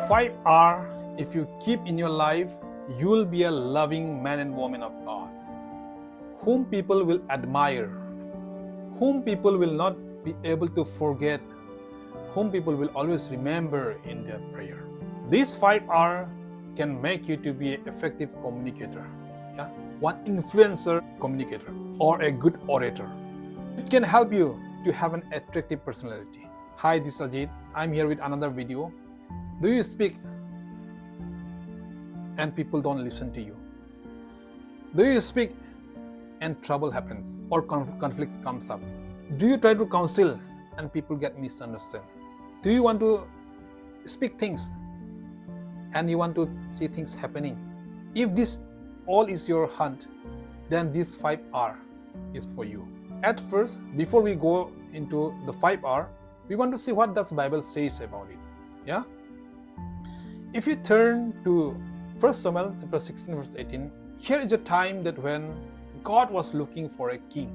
5R, if you keep in your life, you'll be a loving man and woman of God, whom people will admire, whom people will not be able to forget, whom people will always remember in their prayer. This 5R can make you to be an effective communicator, one influencer communicator or a good orator. It can help you to have an attractive personality. Hi, this is Ajit. I'm here with another video. Do you speak and people don't listen to you? Do you speak and trouble happens or conflicts comes up? Do you try to counsel and people get misunderstood? Do you want to speak things and you want to see things happening? If this all is your hunt, then this 5R is for you. At first, before we go into the 5R, we want to see what does Bible says about it. Yeah? If you turn to 1 Samuel chapter 16 verse 18, here is a time that when God was looking for a king.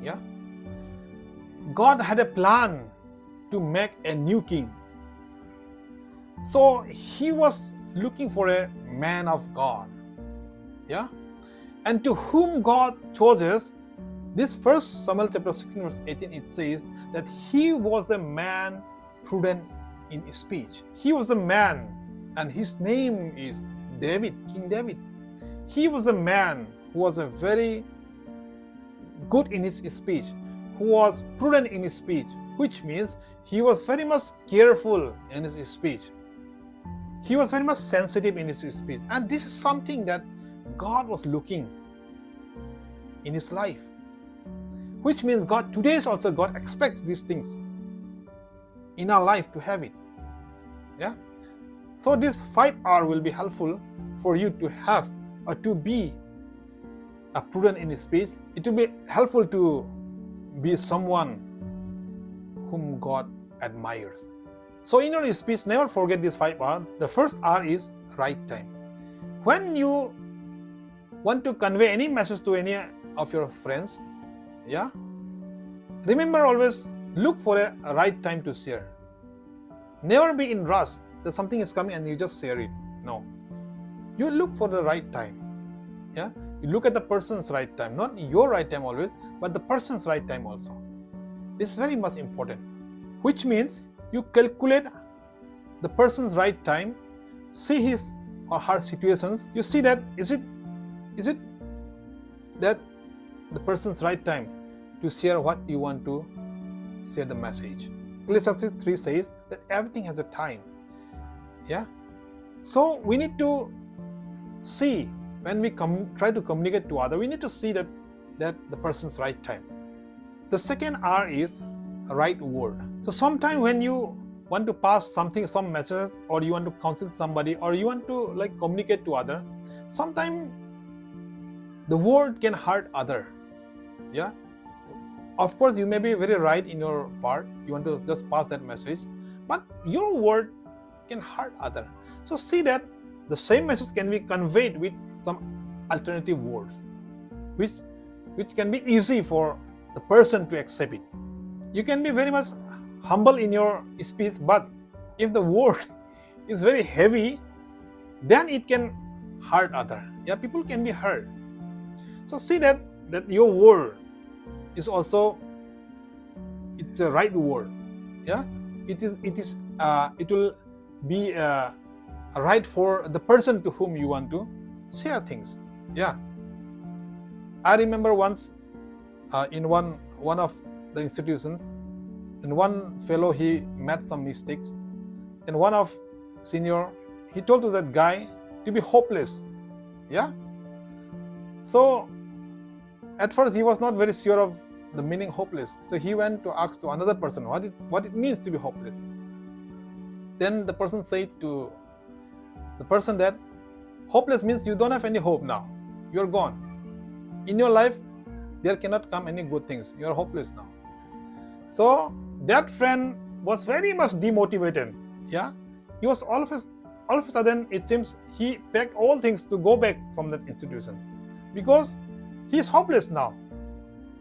Yeah? God had a plan to make a new king. So he was looking for a man of God. Yeah? And to whom God chooses, this 1 Samuel chapter 16 verse 18, it says that he was a man prudent in speech. He was a man, and his name is David, King David. He was a man who was a very good in his speech, who was prudent in his speech, which means he was very much careful in his speech. He was very much sensitive in his speech. And this is something that God was looking in his life. Which means God, today is also God expects these things in our life to have it. Yeah? So this 5R will be helpful for you to have or to be a prudent in his speech. It will be helpful to be someone whom God admires. So in your speech, never forget this 5R. The first R is right time. When you want to convey any message to any of your friends, remember always look for a right time to share. Never be in rush that something is coming and you just share it. No. You look for the right time. Yeah? You look at the person's right time. Not your right time always, but the person's right time also. This is very much important. Which means you calculate the person's right time, see his or her situations. You see that is it that the person's right time to share what you want to share the message. Ecclesiastes 3 says that everything has a time. Yeah? So we need to see when we try to communicate to others, we need to see that the person's right time. The second R is right word. So sometimes when you want to pass something, some message, or you want to counsel somebody, or you want to communicate to other, sometimes the word can hurt other. Yeah? Of course, you may be very right in your part. You want to just pass that message, but your word can hurt other. So see that the same message can be conveyed with some alternative words, which can be easy for the person to accept it. You can be very much humble in your speech, but if the word is very heavy, then it can hurt other. Yeah, people can be hurt. So see that your word is also, it's a right word. Yeah, it will be right for the person to whom you want to share things. Yeah, I remember once in one of the institutions, and one fellow, he made some mistakes, and one of senior, he told to that guy to be hopeless. Yeah. So at first he was not very sure of the meaning hopeless. So he went to ask to another person what it means to be hopeless. Then the person said to the person that hopeless means you don't have any hope now. You're gone. In your life, there cannot come any good things. You're hopeless now. So that friend was very much demotivated. Yeah, he was all of a sudden, it seems he packed all things to go back from that institution because he is hopeless now.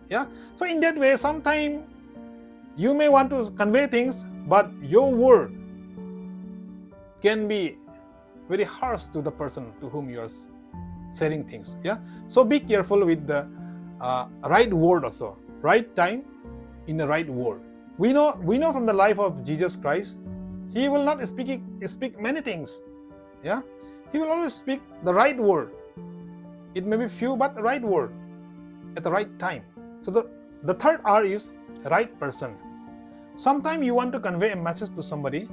Yeah. So in that way, sometimes you may want to convey things, but your word can be very harsh to the person to whom you are sharing things. Yeah, so be careful with the right word also, right time in the right word. We know from the life of Jesus Christ, he will not speak many things. Yeah, he will always speak the right word. It may be few, but the right word at the right time. So the third R is right person. Sometimes you want to convey a message to somebody.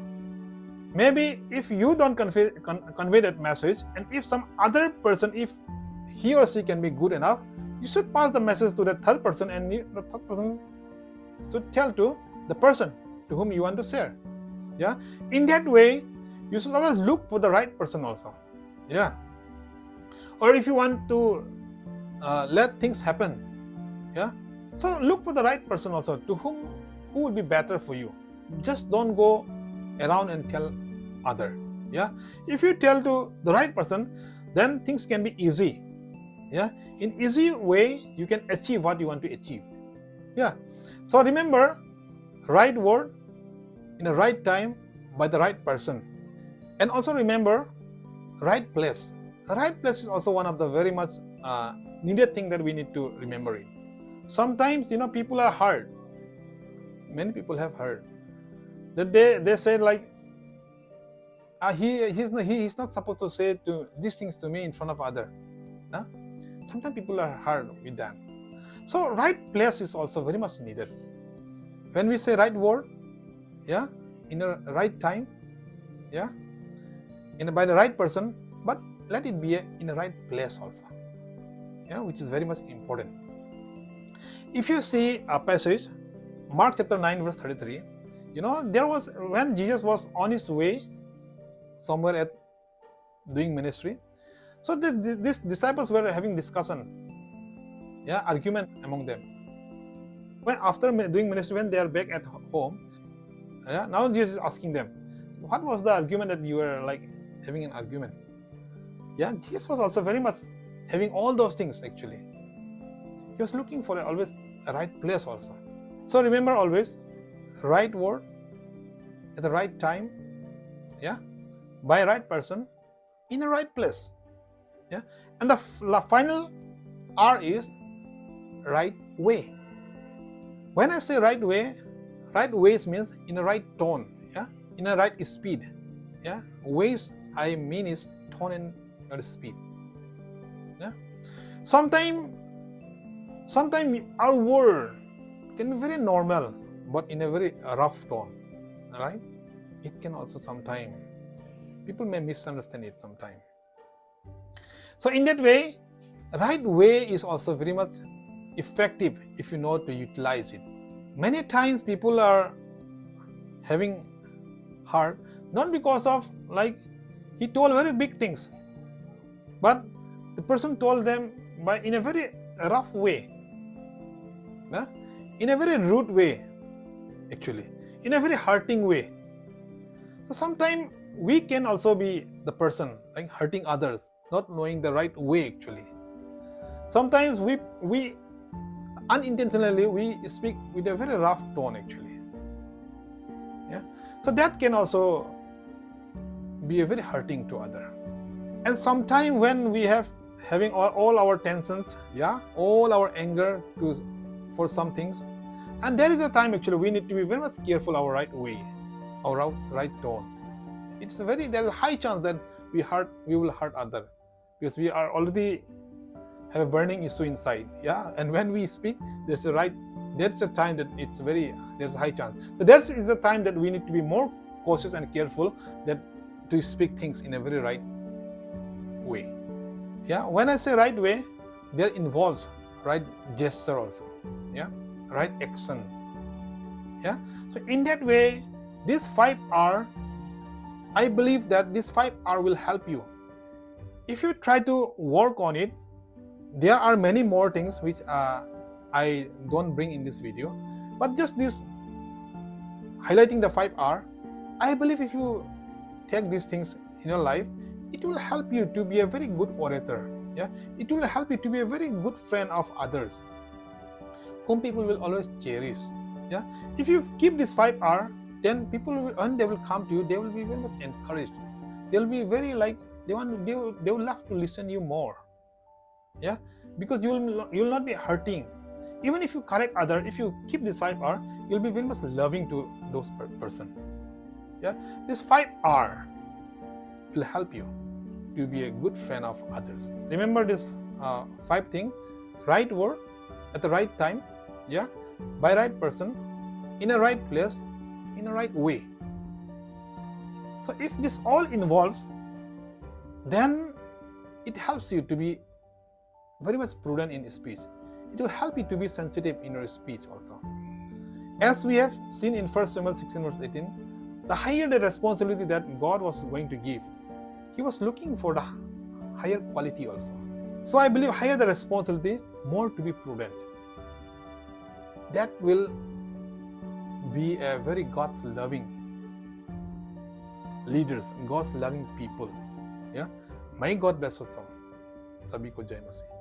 Maybe if you don't convey that message, and if some other person, if he or she can be good enough, you should pass the message to the third person, and the third person should tell to the person to whom you want to share. Yeah, in that way, you should always look for the right person also. Yeah, or if you want to let things happen, yeah, so look for the right person also to who will be better for you. Just don't go around and tell other. Yeah, if you tell to the right person, then things can be easy. Yeah, in easy way you can achieve what you want to achieve. Yeah, so remember, right word in the right time by the right person. And also remember, right place. The right place is also one of the very much needed thing that we need to remember it. Sometimes, people are hard. Many people have heard that they say like, he's not supposed to say these things to me in front of other. Huh? Sometimes people are hard with that. So right place is also very much needed. When we say right word, yeah, in the right time, yeah, by the right person, but let it be in the right place also. Yeah, which is very much important. If you see a passage, Mark chapter 9 verse 33, there was, when Jesus was on his way somewhere at doing ministry, so these disciples were having discussion, yeah, argument among them. When after doing ministry, when they are back at home, yeah, now Jesus is asking them, what was the argument that you were like having an argument? Yeah, Jesus was also very much having all those things actually. He was looking for always a right place also. So remember always, right word at the right time, yeah, by right person in the right place. Yeah, and the final R is right way. When I say right ways means in the right tone, yeah, in the right speed. Yeah, ways I mean is tone and speed. Yeah, sometimes our word can be very normal, but in a very rough tone. Right? It can also sometimes people may misunderstand it sometimes. So in that way, right way is also very much effective if you know to utilize it. Many times people are having hard not because of like he told very big things, but the person told them in a very rough way, in a very rude way, actually, in a very hurting way. So sometimes we can also be the person like hurting others, not knowing the right way actually. Sometimes we unintentionally we speak with a very rough tone actually. Yeah, so that can also be a very hurting to other. And sometimes when we having all our tensions, yeah, all our anger for some things, and there is a time actually we need to be very much careful our right way, our right tone. There is a high chance that we will hurt other, because we are already have a burning issue inside. Yeah, and when we speak, that's a time that there's a high chance. So that is a time that we need to be more cautious and careful that to speak things in a very right way. Yeah, when I say right way, there involves right gesture also. Yeah, right action. Yeah, so in that way, this 5R, I believe that this 5R will help you. If you try to work on it, there are many more things which I don't bring in this video, but just this highlighting the 5R, I believe if you take these things in your life, it will help you to be a very good orator. Yeah, it will help you to be a very good friend of others, whom people will always cherish. Yeah, if you keep this 5R, then people will, when they will come to you, they will be very much encouraged. they'll be very like they will love to listen you more. Yeah, because you'll not be hurting. Even if you correct other, if you keep this 5R, you'll be very much loving to those person. Yeah, this 5R will help you to be a good friend of others. Remember this 5 thing: right word at the right time, yeah, by right person, in a right place, in a right way. So if this all involves, then it helps you to be very much prudent in speech. It will help you to be sensitive in your speech also. As we have seen in 1 Samuel 16 verse 18, the higher the responsibility that God was going to give, He was looking for the higher quality also. So I believe higher the responsibility, more to be prudent. That will be a very God's loving leaders, God's loving people. Yeah, may God bless us all. सभी को जय मसीह.